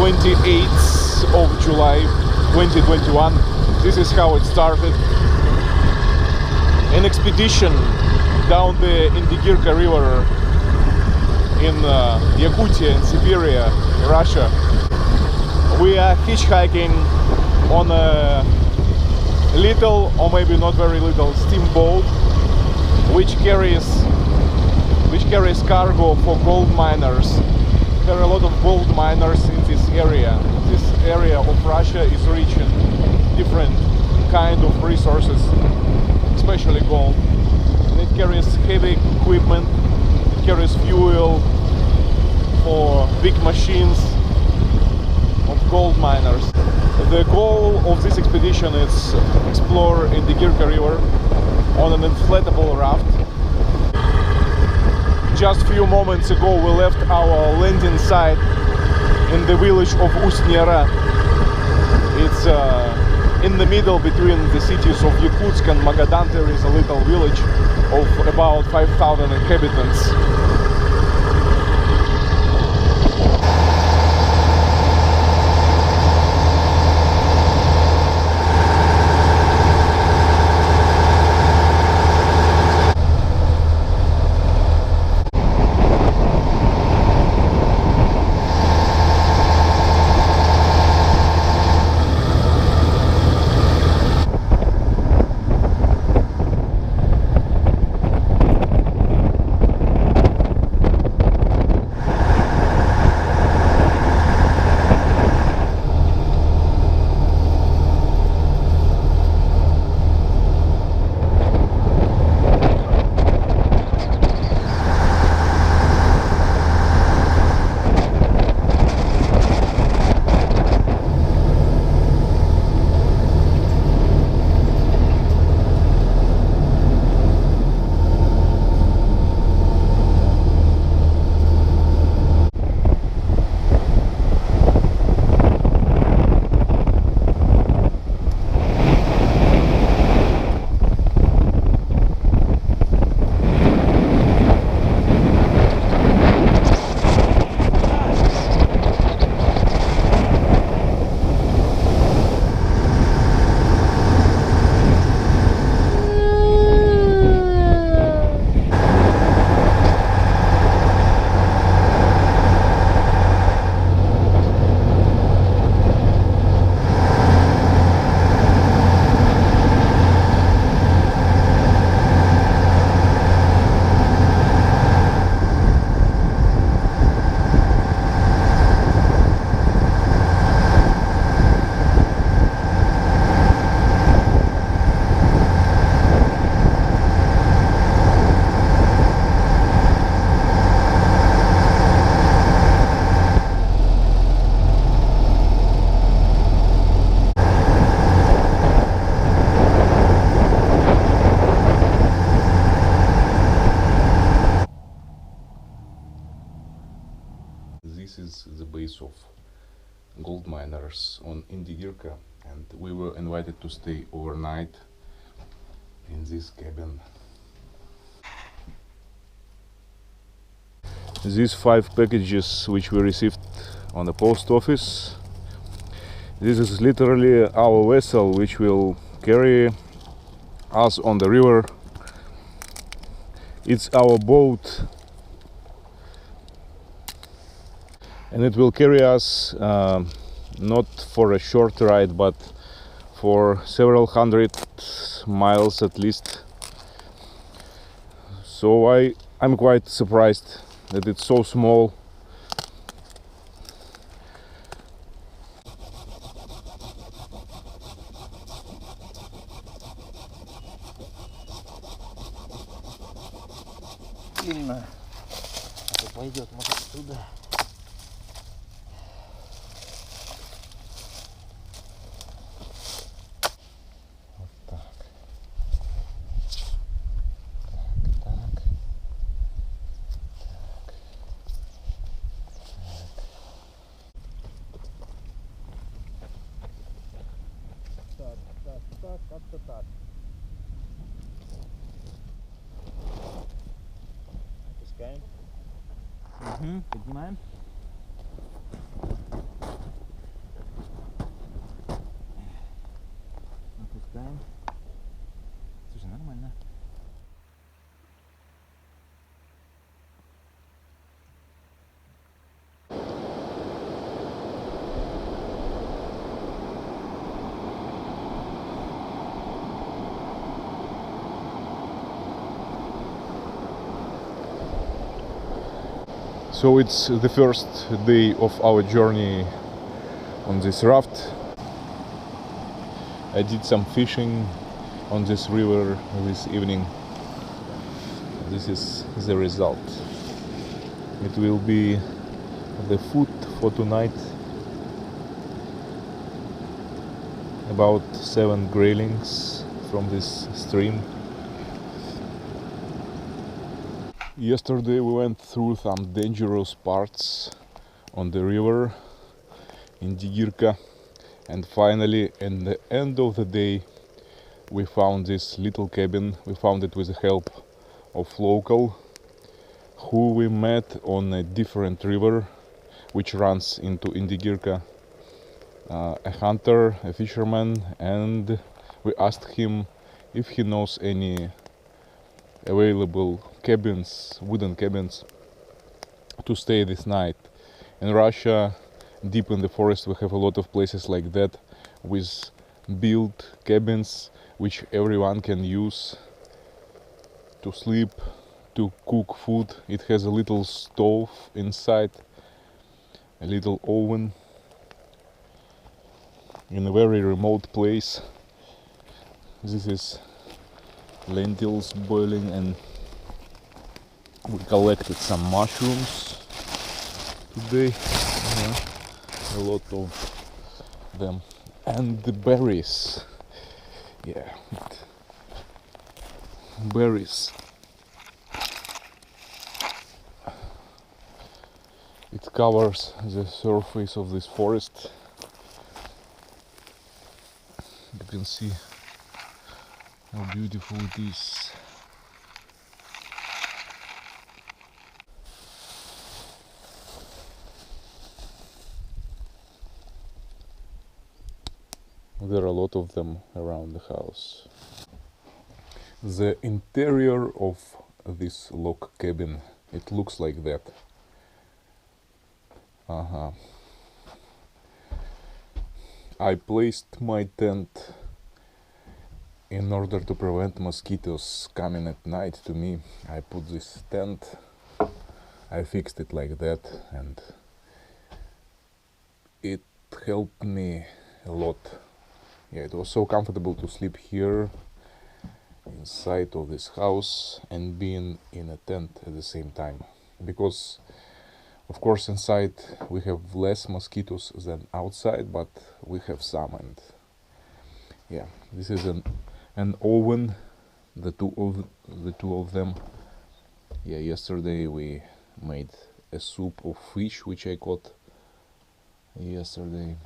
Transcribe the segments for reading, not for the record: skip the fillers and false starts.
28th of July 2021. This is how it started. An expedition down the Indigirka river in Yakutia in Siberia, Russia. We are hitchhiking on a little, or maybe not very little, steamboat which carries cargo for gold miners. There are a lot of gold miners in this area. This area of Russia is rich in different kind of resources, especially gold. And it carries heavy equipment, it carries fuel for big machines of gold miners. The goal of this expedition is explore Indigirka river on an inflatable raft. Just a few moments ago we left our landing site in the village of Ust-Nera. It's in the middle between the cities of Yakutsk and Magadan. There is a little village of about 5,000 inhabitants. This is the base of gold miners on Indigirka, and we were invited to stay overnight in this cabin. These 5 packages which we received on the post office, this is literally our vessel which will carry us on the river. It's our boat, and it will carry us not for a short ride but for several hundred miles at least. So I'm quite surprised that it's so small. Длинная. Это пойдет, может, туда. Вот так. Так, как-то так. Опускаем. Поднимаем. So it's the first day of our journey on this raft. I did some fishing on this river this evening. This is the result. It will be the food for tonight. About 7 graylings from this stream. Yesterday we went through some dangerous parts on the river Indigirka, and finally at the end of the day we found this little cabin. We found it with the help of local who we met on a different river which runs into Indigirka, a hunter, a fisherman, and we asked him if he knows any available cabins, wooden cabins to stay this night. In Russia, deep in the forest, we have a lot of places like that with built cabins which everyone can use to sleep, to cook food. It has a little stove inside, a little oven in a very remote place. This is lentils boiling, and we collected some mushrooms today, a lot of them, and the berries. Yeah, berries. It covers the surface of this forest. You can see how beautiful it is. There are a lot of them around the house. The interior of this log cabin, it looks like that. I placed my tent in order to prevent mosquitoes coming at night to me. I put this tent, I fixed it like that, and it helped me a lot. Yeah, it was so comfortable to sleep here inside of this house and being in a tent at the same time, because of course inside we have less mosquitoes than outside, but we have some. And yeah, this is an oven, the two of them. Yeah, yesterday we made a soup of fish which I caught yesterday.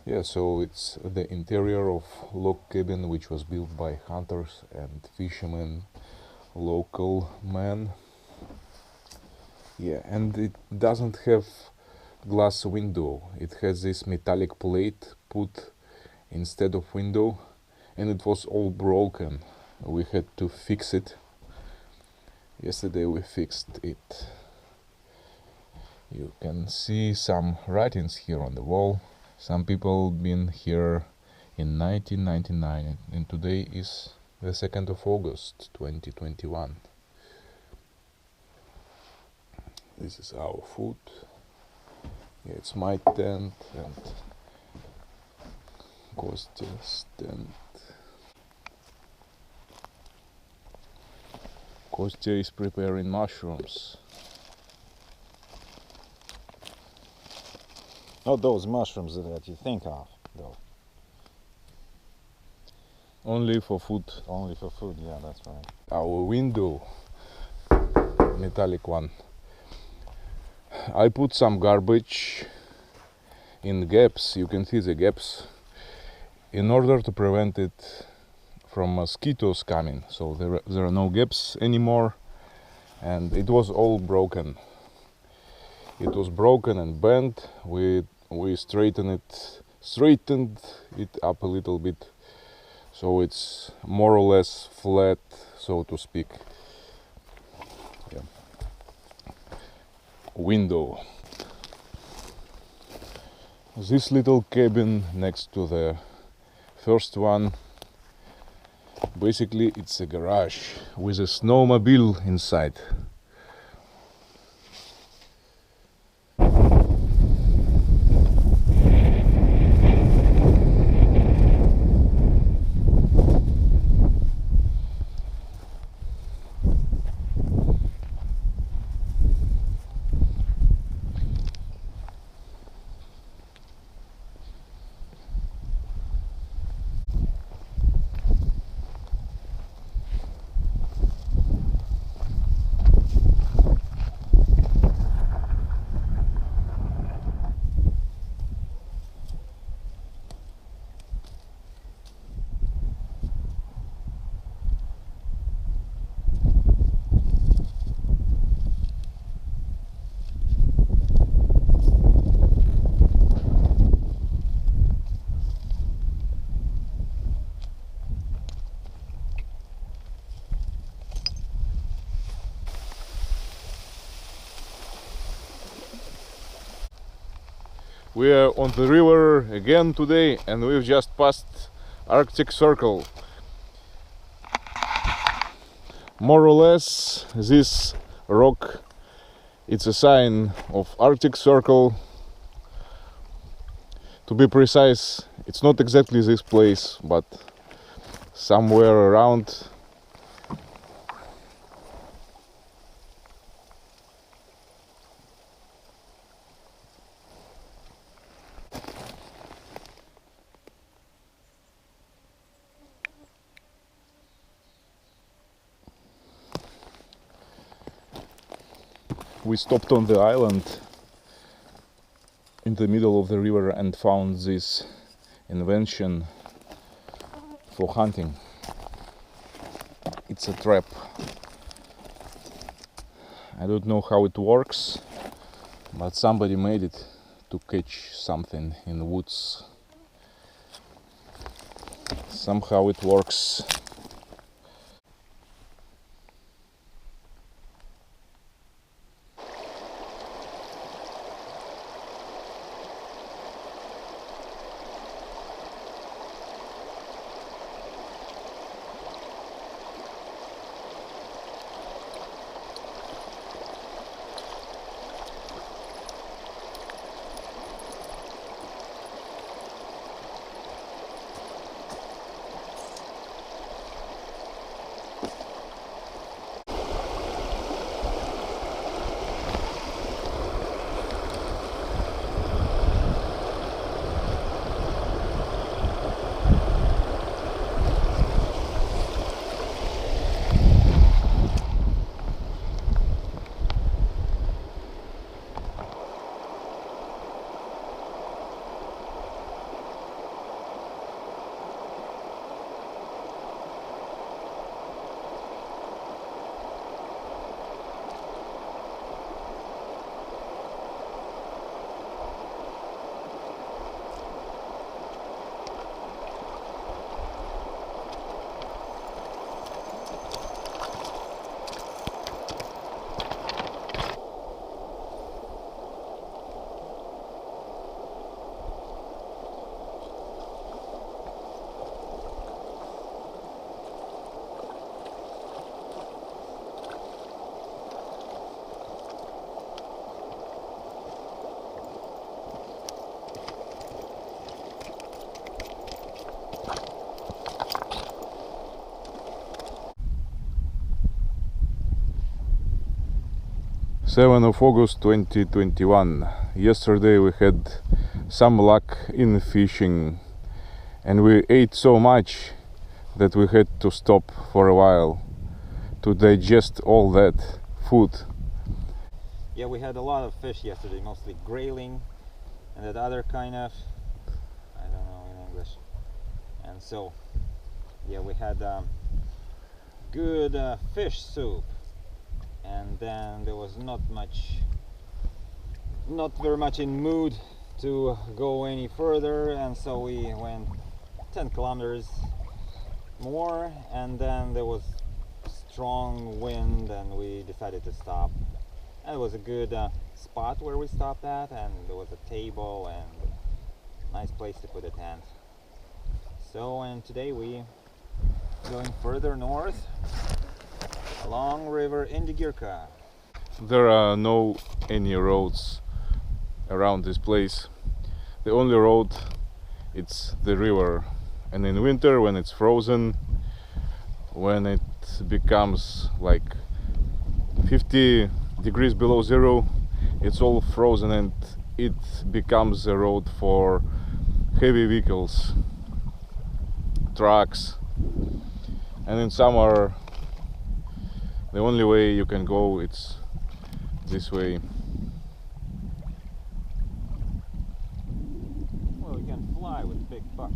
Yeah, so it's the interior of log cabin which was built by hunters and fishermen, local men. Yeah, and it doesn't have glass window. It has this metallic plate put instead of window, and it was all broken. We had to fix it. Yesterday we fixed it. You can see some writings here on the wall. Some people been here in 1999, and today is the 2nd of August 2021. This is our food. Yeah, it's my tent and Kostya's tent. Kostya is preparing mushrooms. Not those mushrooms that you think of, though. Only for food. Only for food, yeah, that's right. Our window, metallic one. I put some garbage in gaps. You can see the gaps in order to prevent it from mosquitoes coming. So there are no gaps anymore, and it was all broken. It was broken and bent. We straightened it up a little bit, so it's more or less flat, so to speak. Yeah. Window. This little cabin next to the first one, basically it's a garage with a snowmobile inside. We are on the river again today, and we've just passed Arctic Circle. More or less, this rock, it's a sign of Arctic Circle. To be precise, it's not exactly this place, but somewhere around. We stopped on the island in the middle of the river and found this invention for hunting. It's a trap. I don't know how it works, but somebody made it to catch something in the woods. Somehow it works. August 2021. Yesterday we had some luck in fishing, and we ate so much that we had to stop for a while to digest all that food. Yeah, we had a lot of fish yesterday, mostly grayling and that other kind of, I don't know in English. And so, yeah, we had good fish soup. And then there was not very much in mood to go any further, and so we went 10 kilometers more, and then there was strong wind and we decided to stop. And it was a good spot where we stopped at, and there was a table and a nice place to put a tent. So, and today we going further north along river Indigirka. There are no any roads around this place. The only road, it's the river. And in winter, when it's frozen, when it becomes like 50 degrees below zero, it's all frozen and it becomes a road for heavy vehicles, trucks. And in summer, the only way you can go, it's this way. Well, you can fly with big bucks.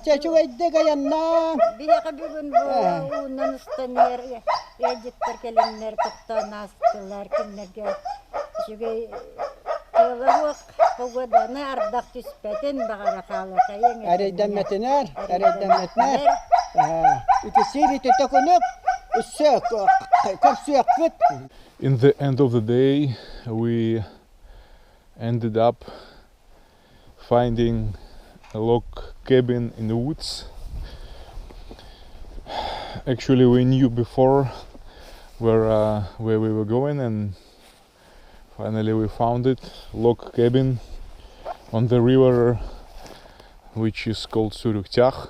Чачу айдега янна. Бияка бүгүн бу унан станер эдиттер келиннер токтонастылар кимнерге жүгөй Kalawarok, pagodana, ardak tispetin, baka nakala kayo. Are dametiner, are dametner. It is city to tokunuk. Usök, kapsökut. In the end of the day, we ended up finding a log cabin in the woods. Actually, we knew before where we were going, and finally we found it. Log cabin on the river, which is called Suruktiach.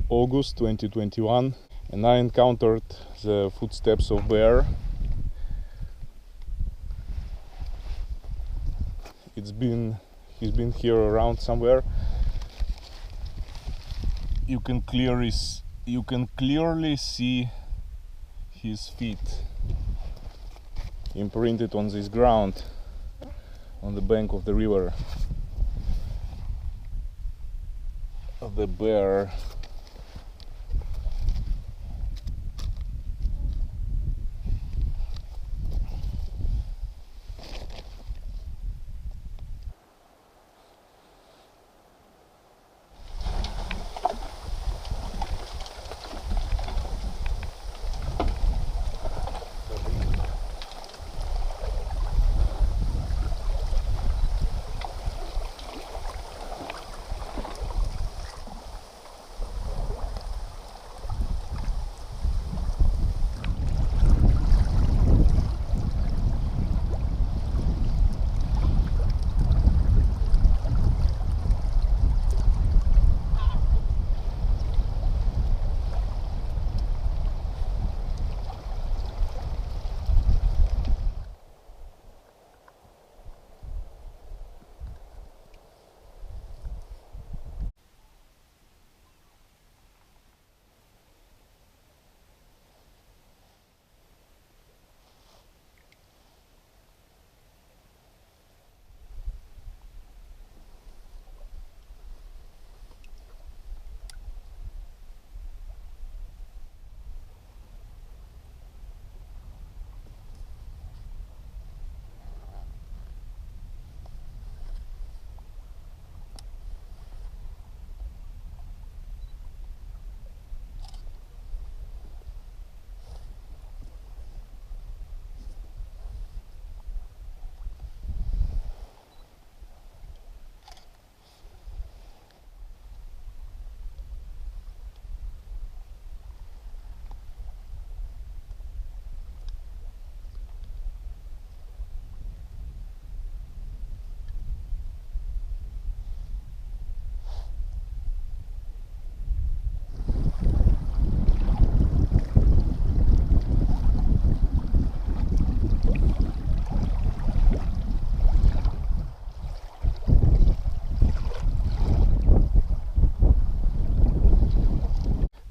August 2021, and I encountered the footsteps of bear. He's been here around somewhere. You can clearly see his feet imprinted on this ground on the bank of the river. The bear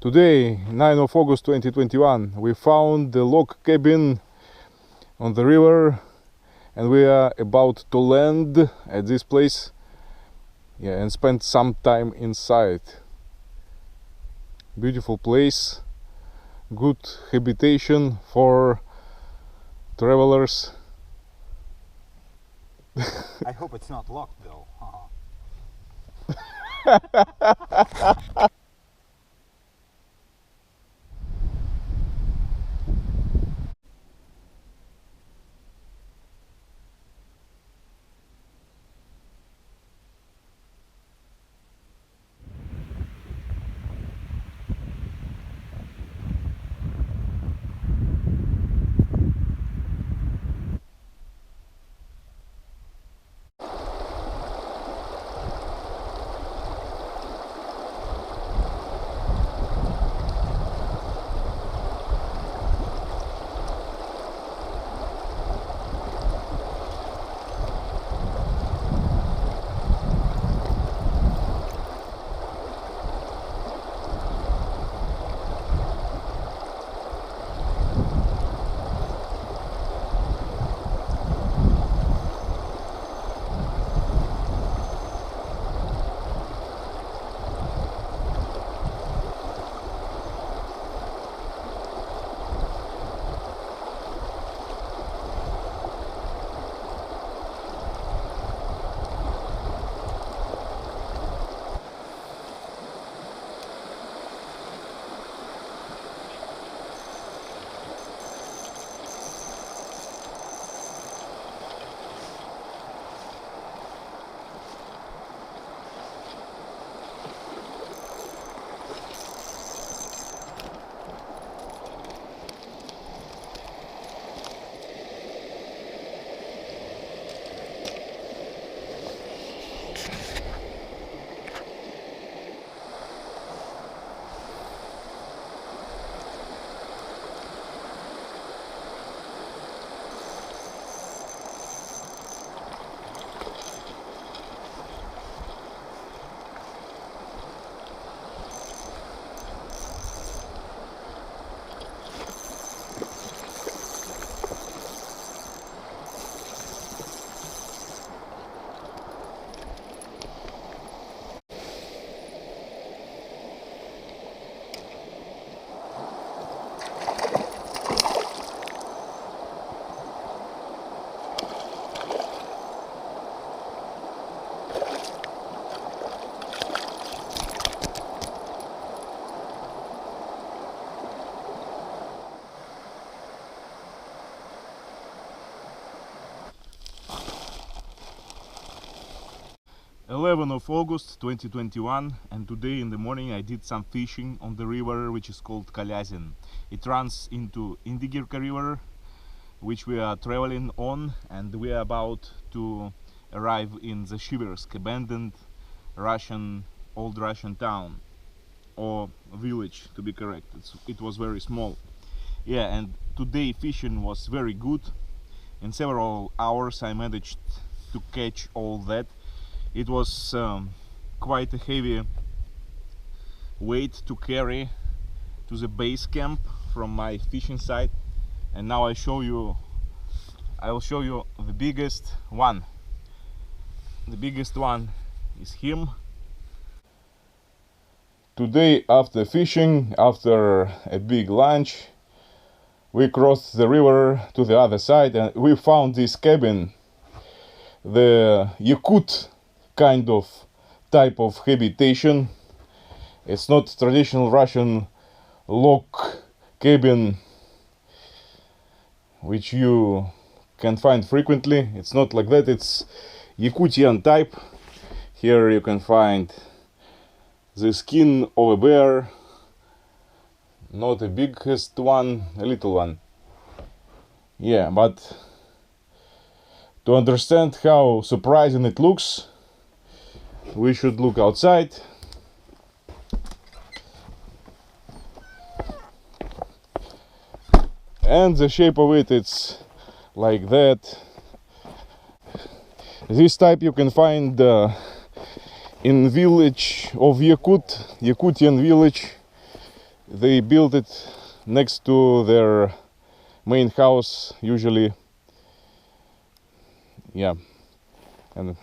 Today, 9th of August 2021, we found the log cabin on the river, and we are about to land at this place, and spend some time inside. Beautiful place, good habitation for travelers. I hope it's not locked though. 11th of August 2021, and today in the morning I did some fishing on the river which is called Kalязин. It runs into Indigirka river, which we are traveling on, and we are about to arrive in the Siversk, abandoned old Russian town, or village to be correct. It was very small. Yeah, and today fishing was very good. In several hours I managed to catch all that. It was quite a heavy weight to carry to the base camp from my fishing site, and now I will show you the biggest one. The biggest one is him. Today, after fishing, after a big lunch, we crossed the river to the other side and we found this cabin, the Yakut kind of type of habitation. It's not traditional Russian log cabin which you can find frequently. It's not like that, it's Yakutian type. Here you can find the skin of a bear, not the biggest one, a little one. Yeah, but to understand how surprising it looks, we should look outside. And the shape of it's like that. This type you can find in village of Yakutian village. They built it next to their main house usually. Yeah, and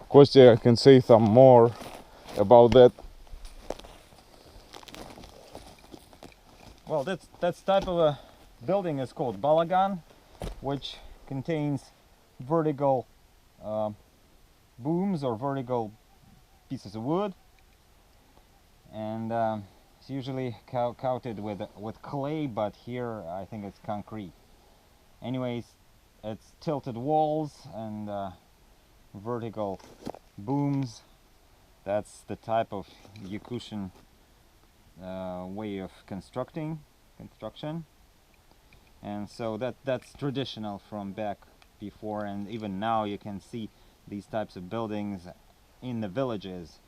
Kostya can say some more about that. Well, that's type of a building is called balagan, which contains vertical booms or vertical pieces of wood, and it's usually coated with clay, but here I think it's concrete. Anyways, it's tilted walls and vertical booms. That's the type of Yakutian way of construction, and so that's traditional from back before, and even now you can see these types of buildings in the villages.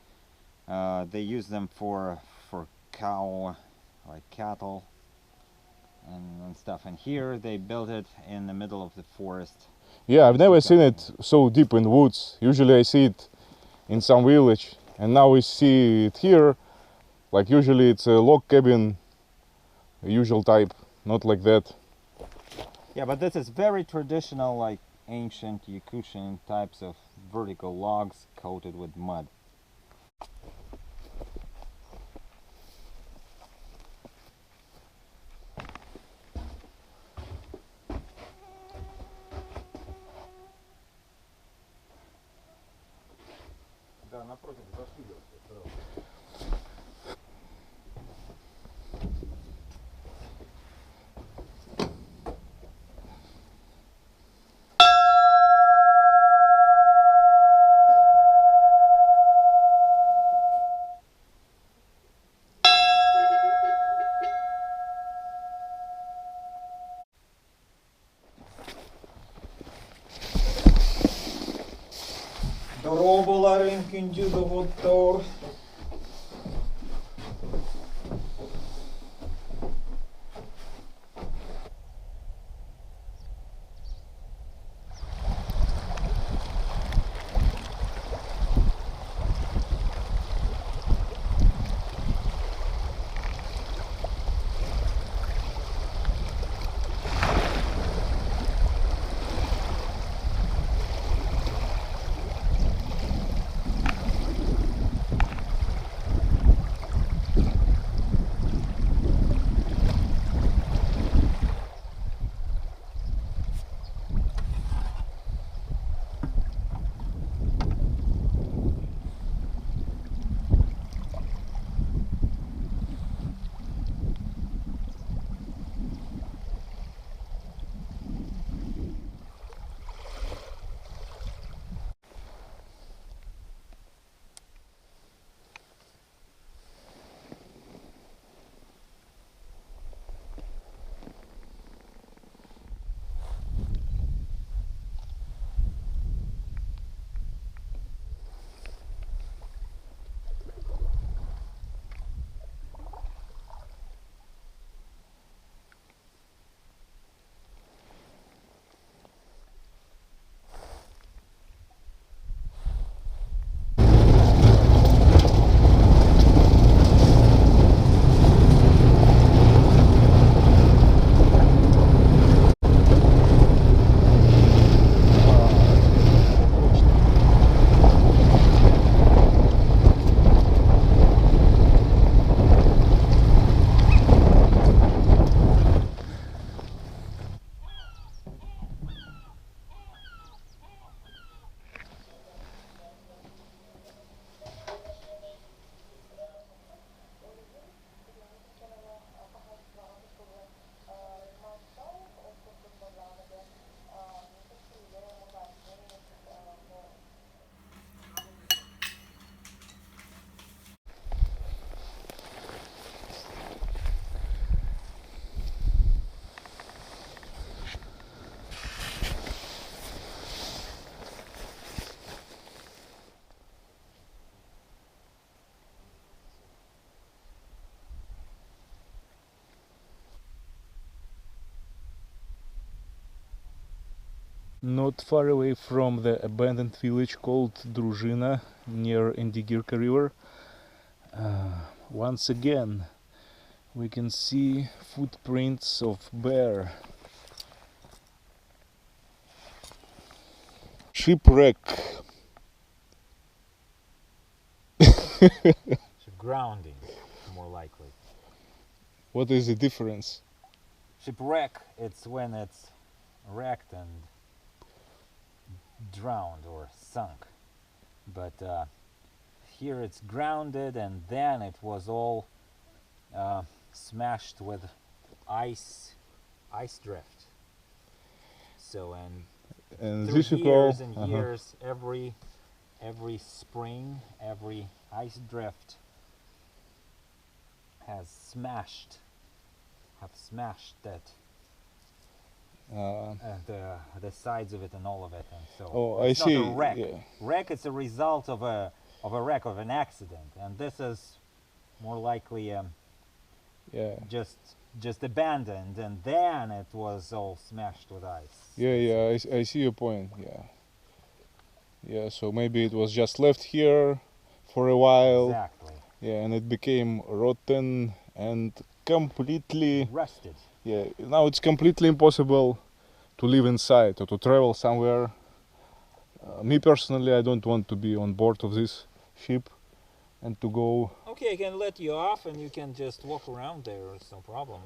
They use them for cattle and stuff, and here they built it in the middle of the forest. Yeah, I've never seen it so deep in the woods. Usually I see it in some village, and now we see it here. Like usually it's a log cabin, a usual type, not like that. Yeah, but this is very traditional, like ancient Yakutian types of vertical logs coated with mud. Doroboların ikinci doktor. not far away from the abandoned village called Druzhina near Indigirka river. Once again we can see footprints of bear. Shipwreck. Grounding, more likely. What is the difference? Shipwreck, it's when it's wrecked and drowned or sunk. But here it's grounded, and then it was all smashed with ice drift. So And through this you call years and years, every spring, every ice drift have smashed that the sides of it and all of it, and so Oh, it's I see. not a wreck. Yeah. Wreck is a result of a wreck, of an accident, and this is more likely Yeah. just abandoned, and then it was all smashed with ice. Yeah, I see your point. Yeah, so maybe it was just left here for a while. Exactly. Yeah, and it became rotten and completely. Rusted. Yeah, now it's completely impossible to live inside or to travel somewhere. Me personally, I don't want to be on board of this ship and to go. Okay, I can let you off, and you can just walk around there. It's no problem.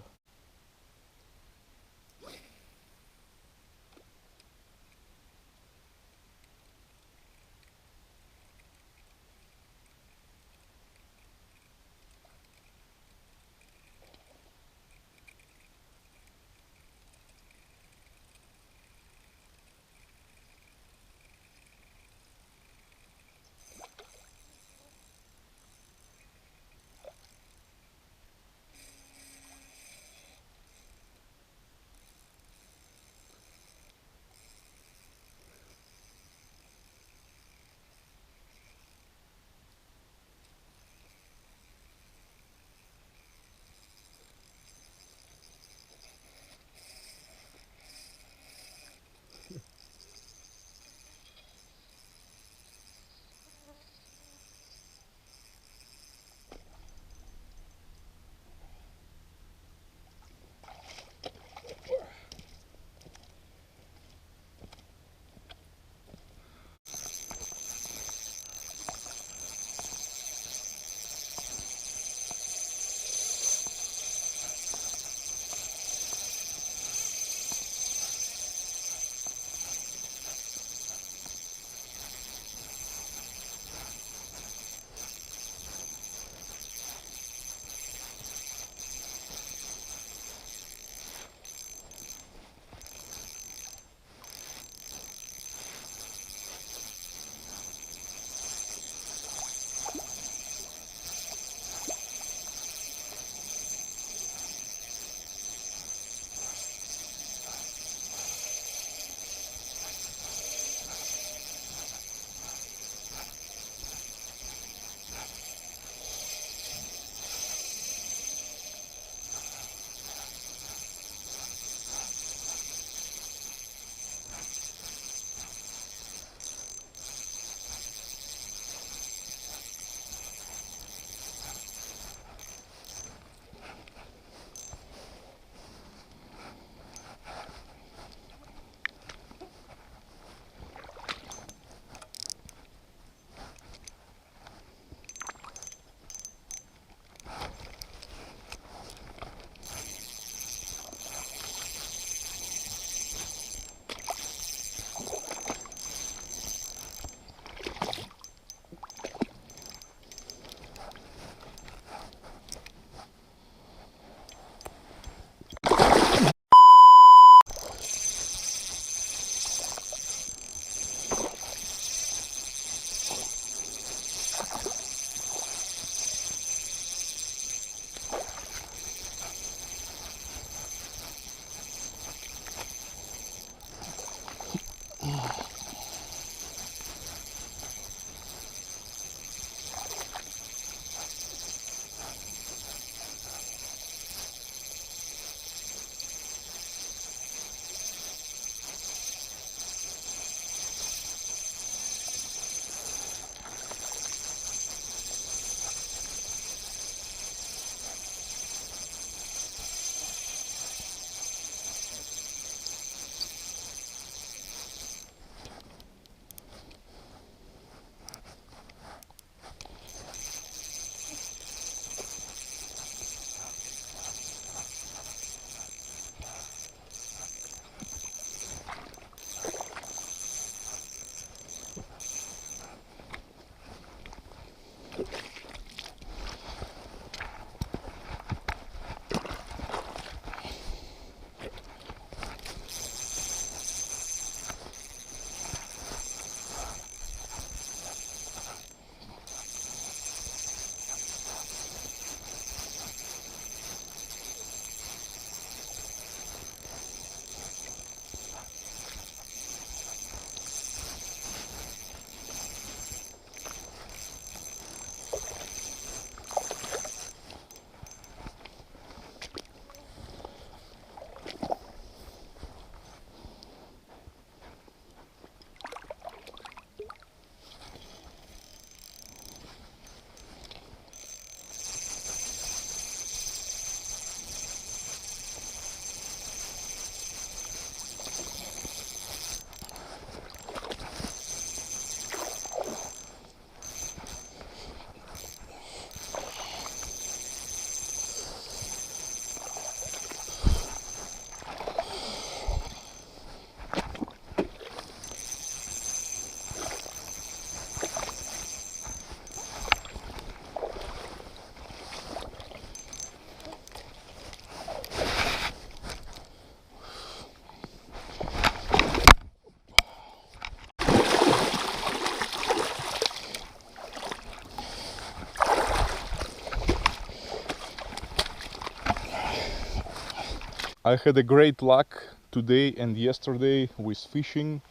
I had a great luck today and yesterday with fishing.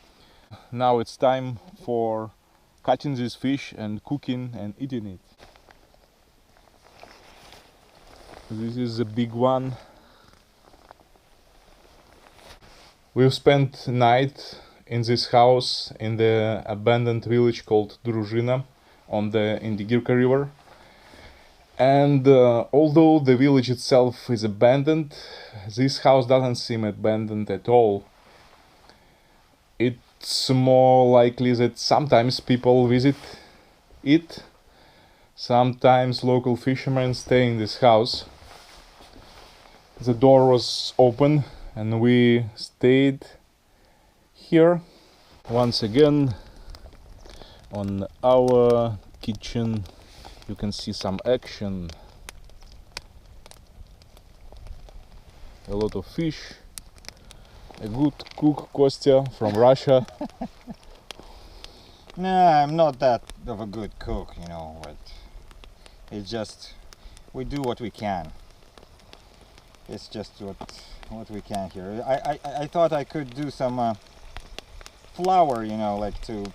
Now it's time for catching this fish and cooking and eating it. This is a big one. We've spent night in this house in the abandoned village called Druzhina on the Indigirka river. And although the village itself is abandoned, this house doesn't seem abandoned at all. It's more likely that sometimes people visit it, sometimes local fishermen stay in this house. The door was open and we stayed here. Once again, on our kitchen you can see some action. A lot of fish. A good cook, Kostya, from Russia. Nah, I'm not that of a good cook, but it's just we do what we can. It's just what we can here. I thought I could do some flour, like to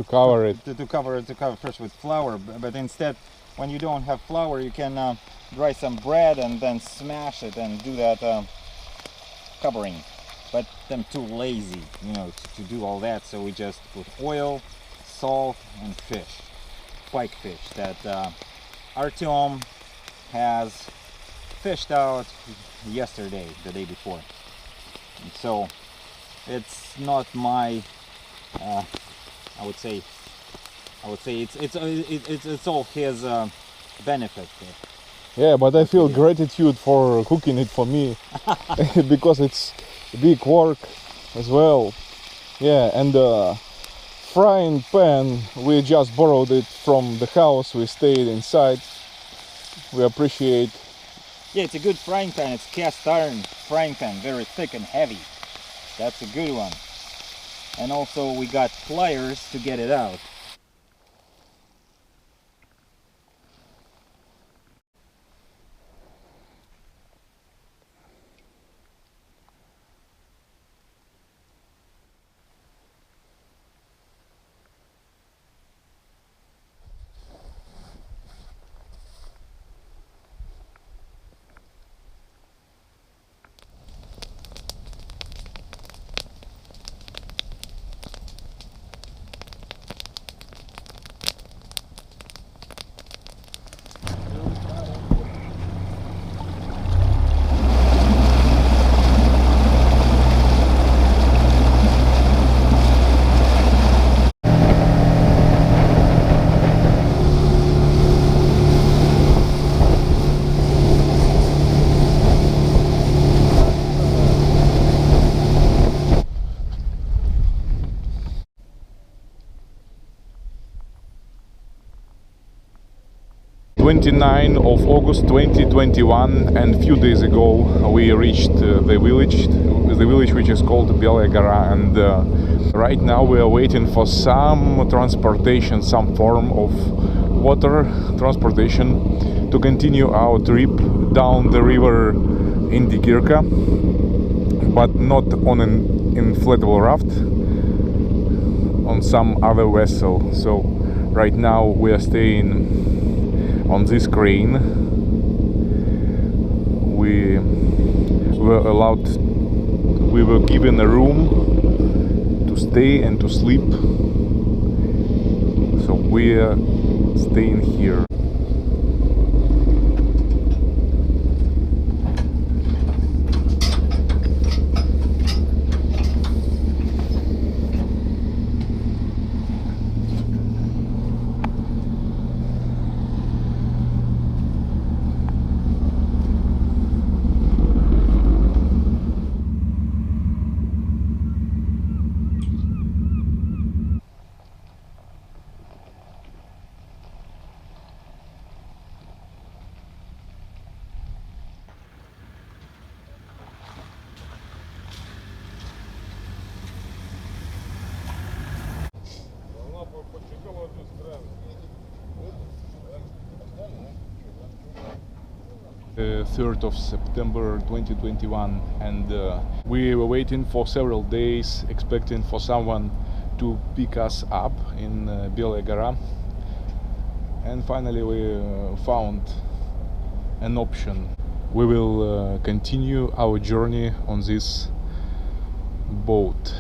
cover it. To cover first with flour, but instead, when you don't have flour, you can dry some bread and then smash it and do that covering. But I'm too lazy, to do all that, so we just put oil, salt, and fish, pike fish that Artyom has fished out yesterday, the day before. And so it's not my I would say it's all his benefit. Yeah, but I feel gratitude for cooking it for me because it's big work as well. Yeah, and the frying pan, we just borrowed it from the house. We stayed inside. We appreciate. Yeah, it's a good frying pan. It's cast iron frying pan, very thick and heavy. That's a good one. And also we got pliers to get it out. Of August 2021, and few days ago we reached the village which is called Belaya Gora, and right now we are waiting for some transportation, some form of water transportation to continue our trip down the river Indigirka, but not on an inflatable raft, on some other vessel. So right now we are staying on this crane. We were given a room to stay and to sleep, so we are staying here. 3rd of September 2021, and we were waiting for several days, expecting for someone to pick us up in Belaya Gora, and finally we found an option. We will continue our journey on this boat.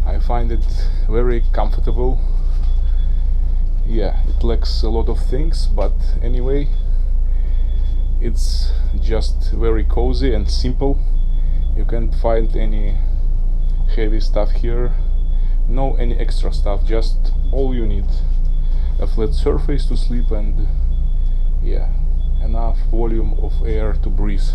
I find it very comfortable. Yeah, it lacks a lot of things, but anyway, it's just very cozy and simple. You can't find any heavy stuff here, no any extra stuff, just all you need: a flat surface to sleep and yeah, enough volume of air to breathe.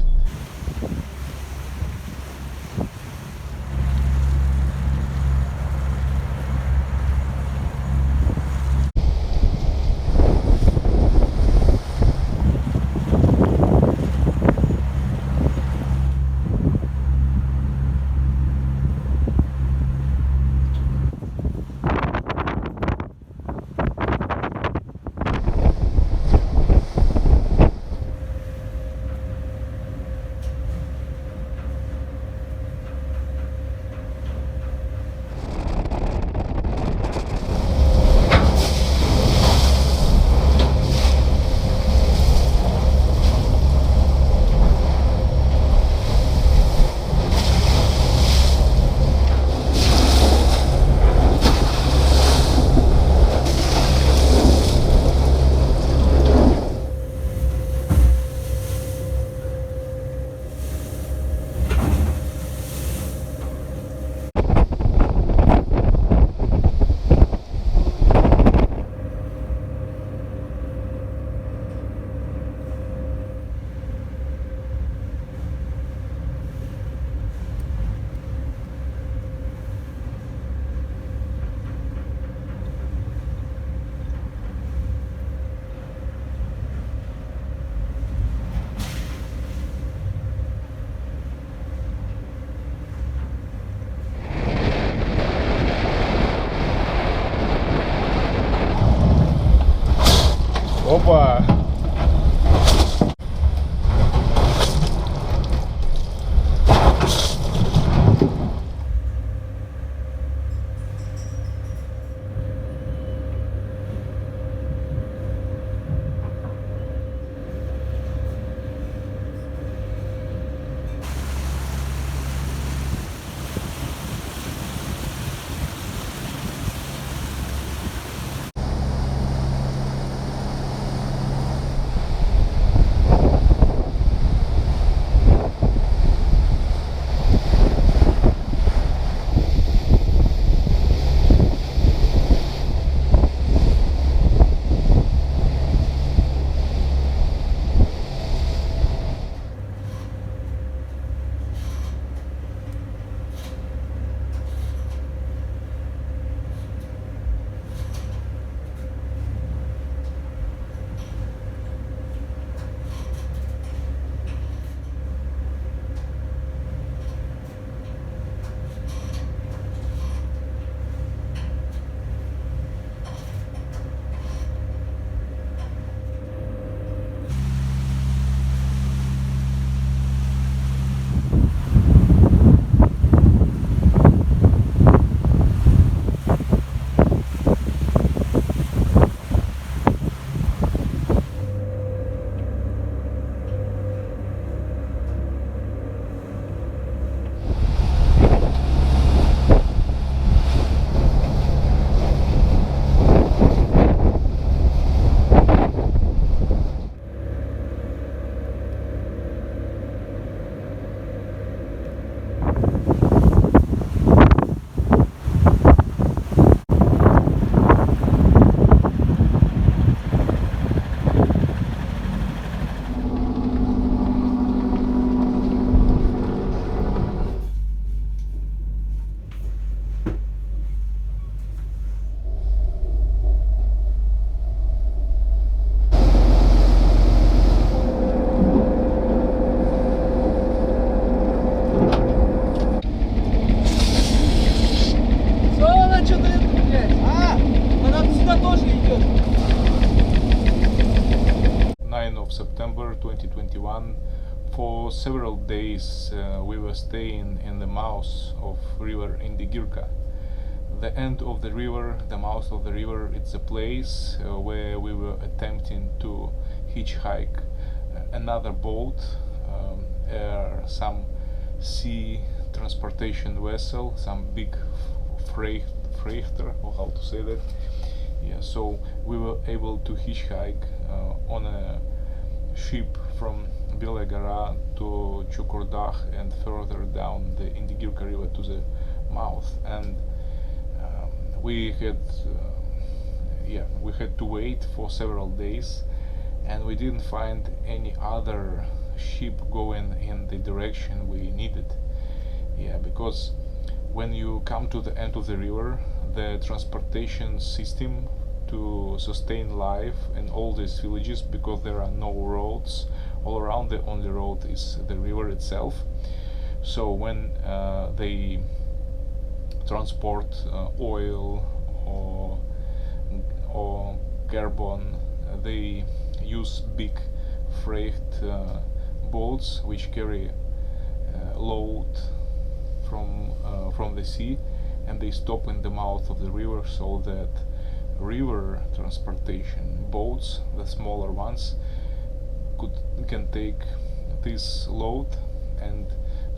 for several days we were staying in the mouth of river Indigirka. The end of the river, the mouth of the river, it's a place where we were attempting to hitchhike another boat, some sea transportation vessel, some big freighter, or how to say that. Yeah, so we were able to hitchhike on a ship from Белая to Чукурдах and further down the Indigirka river to the mouth, and we had to wait for several days, and we didn't find any other ship going in the direction we needed. Yeah, because when you come to the end of the river, the transportation system to sustain life in all these villages, because there are no roads all around, the only road is the river itself. So when they transport oil or carbon, they use big freight boats which carry load from the sea, and they stop in the mouth of the river, so that river transportation boats, the smaller ones, can take this load and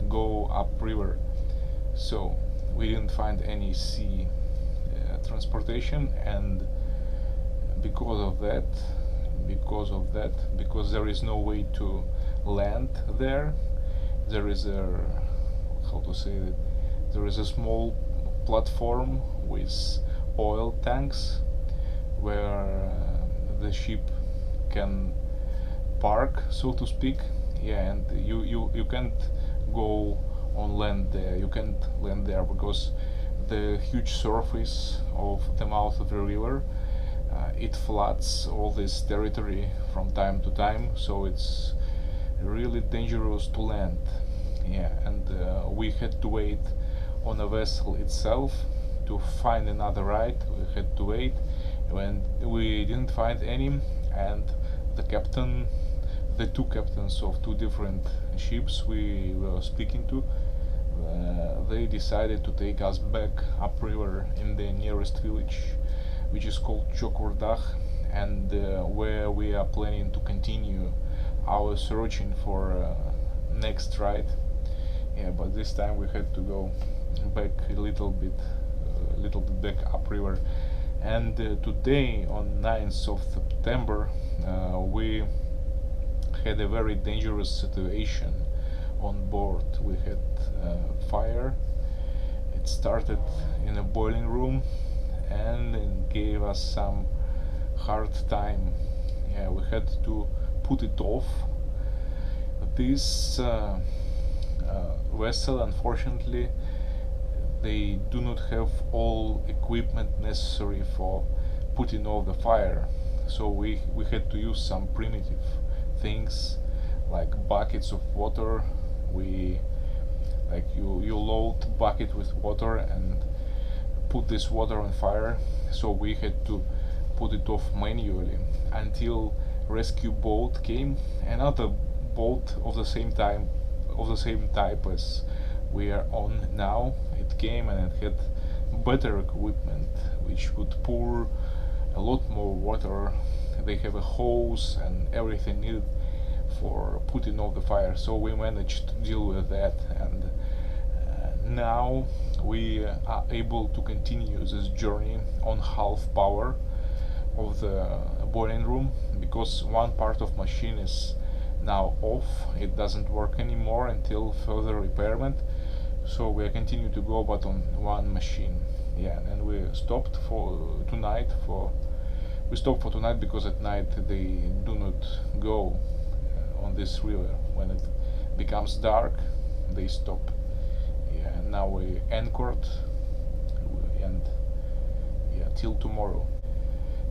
go upriver. So we didn't find any sea transportation, and because there is no way to land there, there is a, how to say it, there is a small platform with oil tanks where the ship can park, so to speak. Yeah, and you can't go on land there. You can't land there because the huge surface of the mouth of the river, it floods all this territory from time to time, so it's really dangerous to land. Yeah, and we had to wait on a vessel itself to find another ride. We had to wait when we didn't find any, and the two captains of two different ships we were speaking to, they decided to take us back upriver in the nearest village, which is called Чукурдах, and where we are planning to continue our searching for next ride. Yeah, but this time we had to go back a little bit back upriver. And today, on 9th of September, we had a very dangerous situation on board. We had fire. It started in a boiling room, and it gave us some hard time. Yeah, we had to put it off. This vessel, unfortunately, they do not have all equipment necessary for putting off the fire, so we had to use some primitive things like buckets of water. You load bucket with water and put this water on fire, so we had to put it off manually until rescue boat came, another boat of the same type as we are on now. It came and it had better equipment which could pour a lot more water. They have a hose and everything needed for putting off the fire, so we managed to deal with that, and now we are able to continue this journey on half power of the boiling room, because one part of machine is now off. It doesn't work anymore until further repairment, so we continue to go but on one machine. Yeah, and we stopped for tonight because at night they do not go on this river. When it becomes dark, they stop. Yeah, and now we anchored, and yeah, till tomorrow.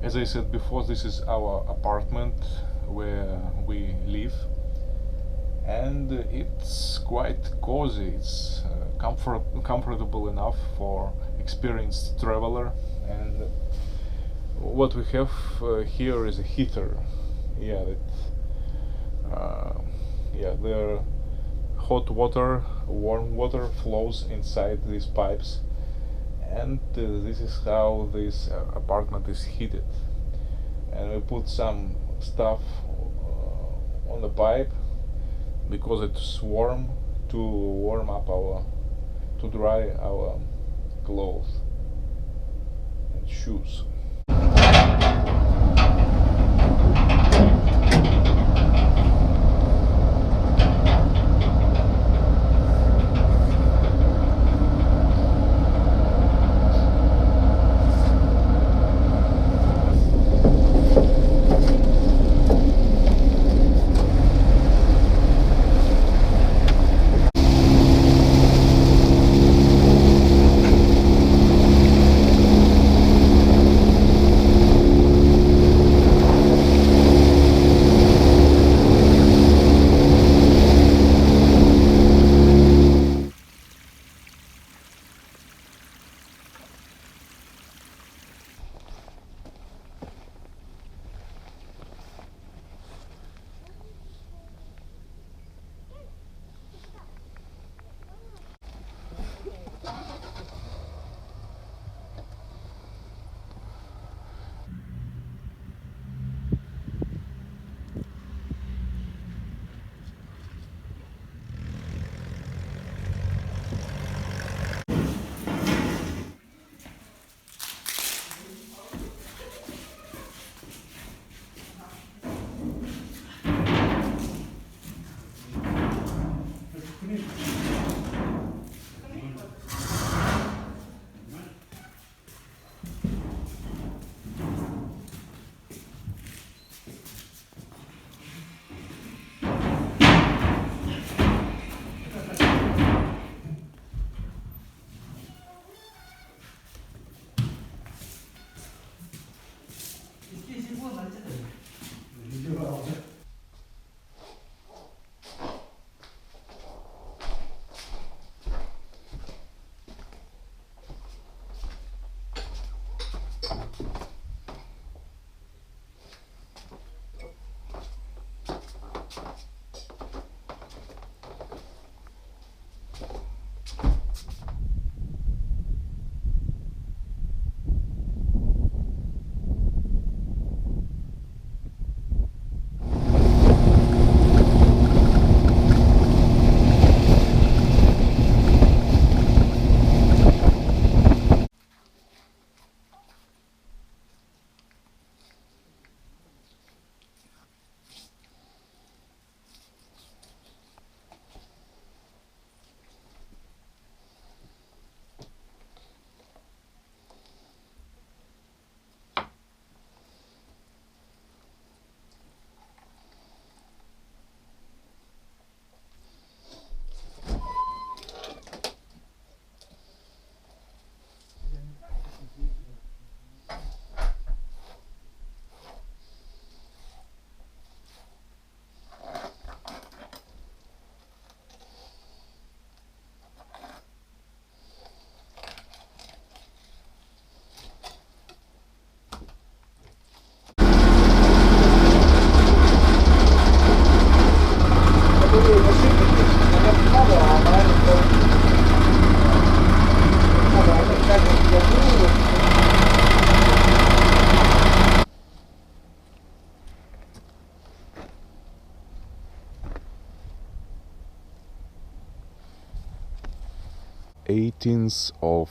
As I said before, this is our apartment where we live, and it's quite cozy. It's comfortable enough for experienced traveler, and what we have here is a heater. Yeah, there hot water, warm water flows inside these pipes, and this is how this apartment is heated. And we put some stuff on the pipe because it's warm, to warm up to dry our clothes and shoes.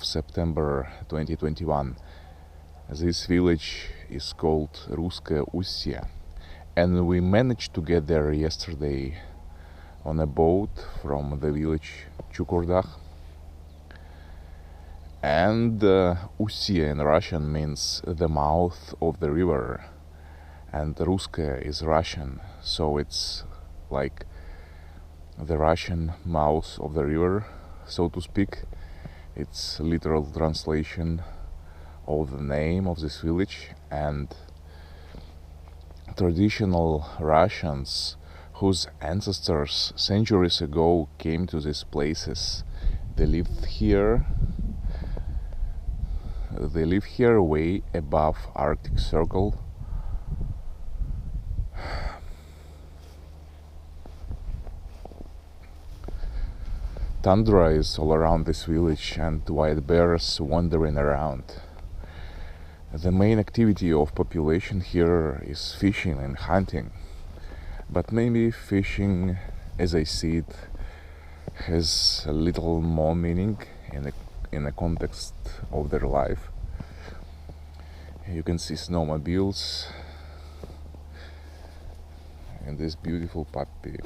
September 18th, 2021. This village is called Ruskaya Ussia, and we managed to get there yesterday on a boat from the village Chukurdakh. And Ussia in Russian means the mouth of the river, and Ruskaya is Russian, so it's like the Russian mouth of the river, so to speak. It's literal translation of the name of this village. And traditional Russians whose ancestors centuries ago came to these places, they lived here way above Arctic Circle. tundra is all around this village and white bears wandering around. The main activity of population here is fishing and hunting, but maybe fishing, as I see it, has a little more meaning in the context of their life. You can see snowmobiles and this beautiful puppy.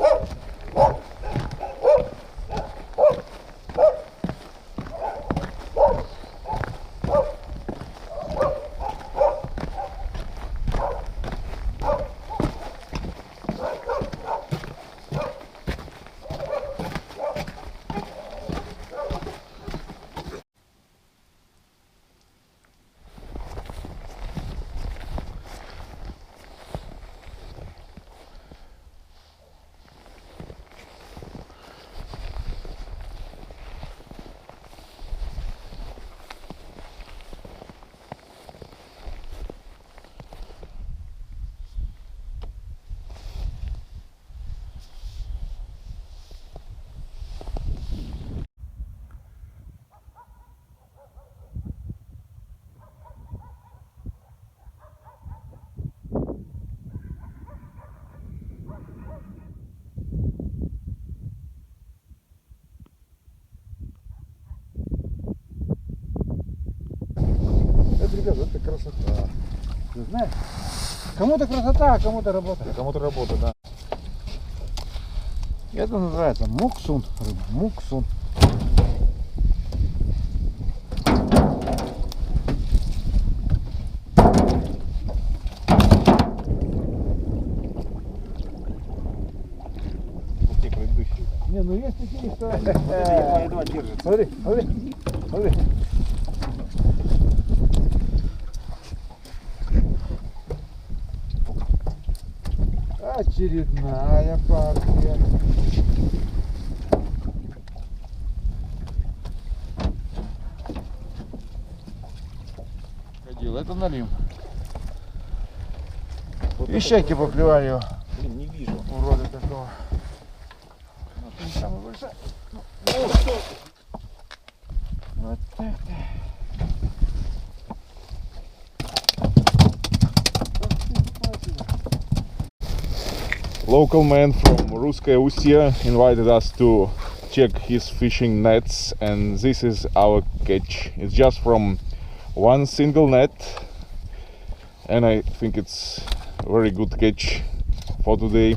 Ребята, это красота. Ты знаешь, кому-то красота, а кому-то работа. Кому-то работа, да. Это называется муксун. Рыба. Муксун. Те предыдущие. Не, ну есть такие, что... Едва держится. Смотри, смотри, смотри. Очередная партия. Ходил, это налим. Вот И щеки поплевали его. Блин, не вижу. Урода такого. Самый большой. Вот так. Local man from Ruskaya Ustya invited us to check his fishing nets, and this is our catch. It's just from one single net, and I think it's a very good catch for today.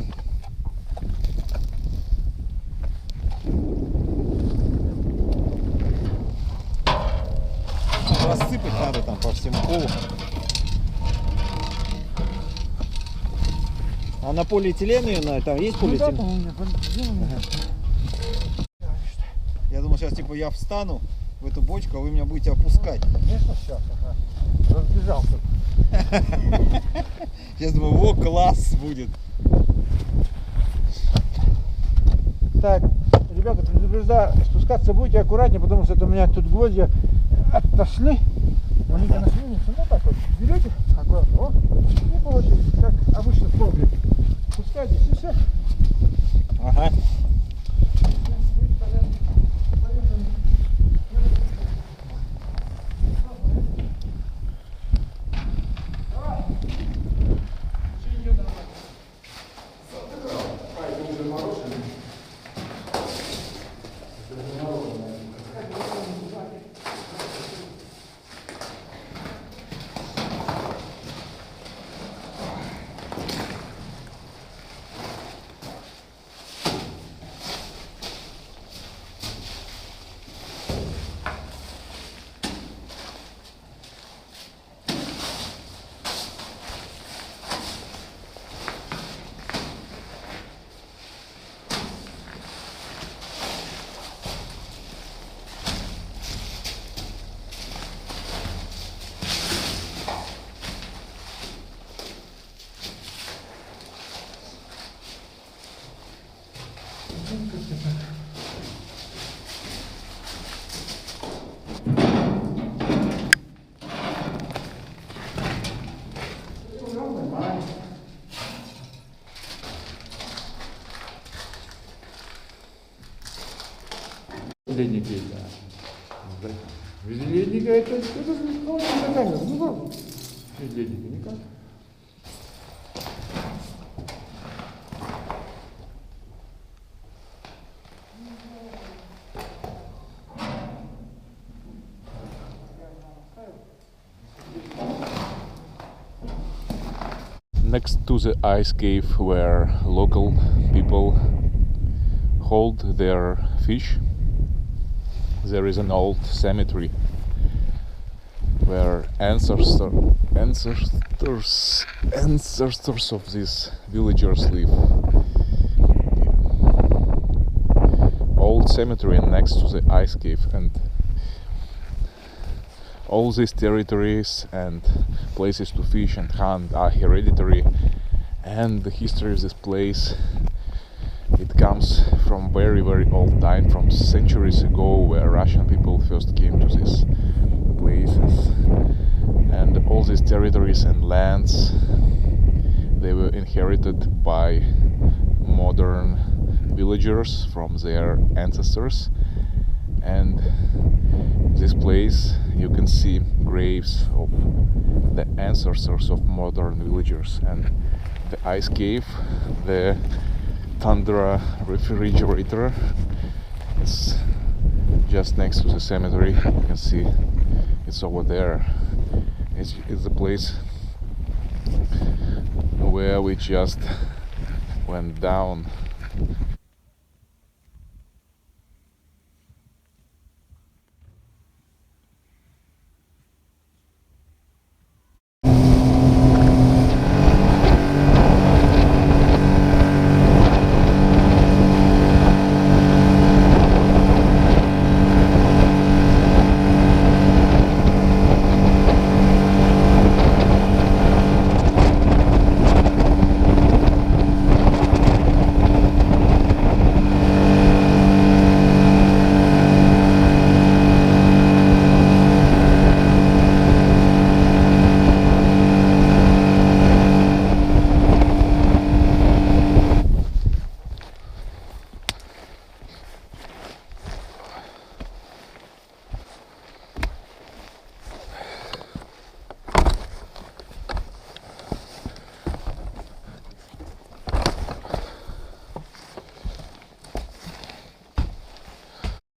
Рассыпать надо там по всему полу. А на полиэтилене, там есть полиэтилен? Я думал, сейчас типа я встану в эту бочку, а вы меня будете опускать. Конечно, сейчас. Ага. Разбежался. Сейчас думаю, о, класс будет. Так, ребята, предупреждаю, спускаться будете аккуратнее, потому что это у меня тут гвозди отошли. Маленько на свинницу, ну так вот, берете аккуратно, о, и по очереди, как обычно в погреб. Спускайтесь и все. Ага. ледники эти. Без ледника это холодная камера. Ну как? Без ледника никак. Next to the ice cave where local people hold their fish, there is an old cemetery where ancestors of these villagers live. Old cemetery next to the ice cave, and all these territories and places to fish and hunt are hereditary, and the history of this place, it comes from very old time, from centuries ago, where Russian people first came to these places, and all these territories and lands, they were inherited by modern villagers from their ancestors. And this place you can see graves of the ancestors of modern villagers, and the ice cave, the tundra refrigerator, is just next to the cemetery. You can see it's over there. It's the place where we just went down.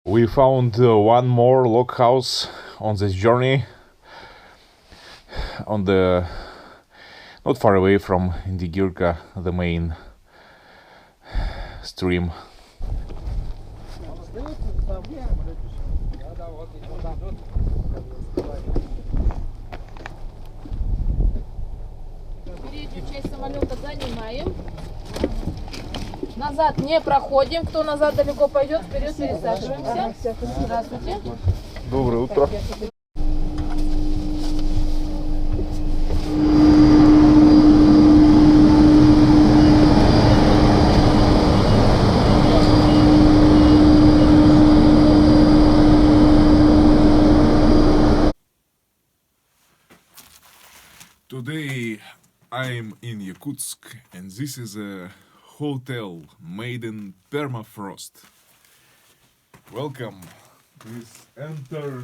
We found one more log house on this journey, on the not far away from Indigirka, the main stream. Переднюю часть самолета занимаем. Назад не проходим. Кто назад далеко пойдет, вперед пересаживаемся. Здравствуйте. Доброе утро. Today I'm in Yakutsk, and this is a hotel made in permafrost. Welcome. Please enter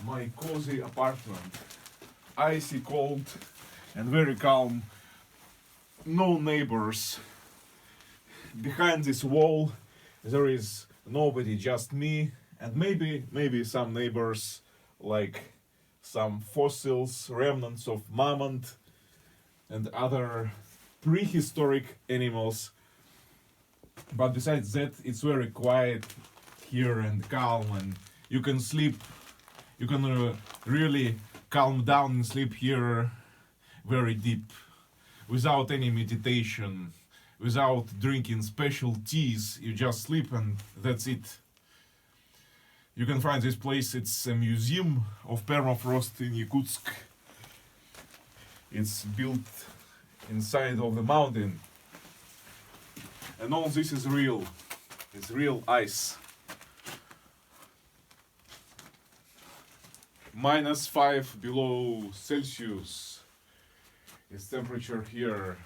my cozy apartment. Icy cold and very calm. No neighbors. Behind this wall there is nobody, just me, and maybe some neighbors, like some fossils, remnants of mammoth and other prehistoric animals. But besides that, it's very quiet here and calm, and you can sleep, you can really calm down and sleep here very deep, without any meditation, without drinking special teas. You just sleep and that's it. You can find this place, it's a museum of permafrost in Yakutsk. It's built inside of the mountain, and all this is real. It's real ice. -5 below Celsius is temperature here.